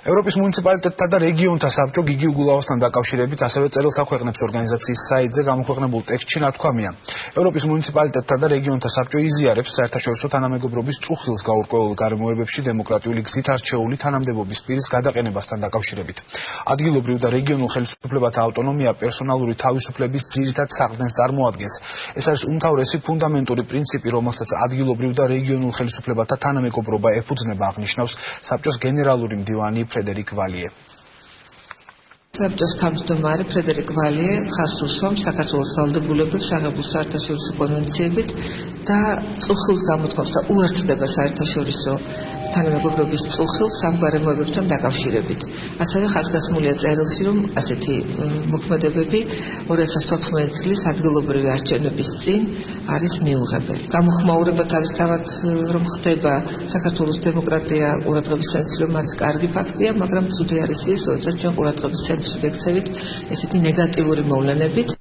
ევროპის მუნიციპალიტეტთა და რეგიონთა საბჭო გიგი უგულავასთან დაკავშირებით ასევე წერილს აქვეყნებს ორგანიზაციის საიტზე გამოქვეყნებულ ტექსტში ნათქვამია. ევროპის მუნიციპალიტეტთა და რეგიონთა საბჭო იზიარებს საერთაშორისო თანამეგობრობის წუხილს გაურკვეველ გარემოებებში დემოკრატიული გზით არჩეული თანამდებობის პირის გადაყენებასთან დაკავშირებით. ადგილობრივ და რეგიონულ ხელისუფლებათა ავტონომია პერსონალური თავისუფლების ძირითად საღდენს წარმოადგენს. ეს არის უმთავრესი ფუნდამენტური პრინციპი, რომელსაც ადგილობრივ და რეგიონულ ხელისუფლებათა თანამეგობრობა ეფუძნება, აღნიშნავს საბჭოს გენერალური მდივანი ფრედერიკ ვალიე. საბჭოს თავმჯდომარე ფრედერიკ ვალიე ხაზს უსვამს საქართველოს ვალდებულებებს აღებულ საერთაშორისო კონვენციებით და წუხილს გამოთქვამს და უერთდება საერთაშორისო თანამეგობრობის წუხილს სამგვარემოებებთან დაკავშირებით. ასევე ხაზგასმულია წერილში, რომ ასეთი მოქმედებები 2014 წლის ადგილობრივი არჩევნების წინ არის მიუღებელი. გამოხმაურება თავისთავად რომ ხდება საქართველოს დემოკრატია ყურადღების ცენტრში, რომ არის კარგი ფაქტია, მაგრამ ცუდი არის ის, როდესაც ჩვენ ყურადღების ცენტრში ვექცევით ესეთი ნეგატიური მოვლენებით.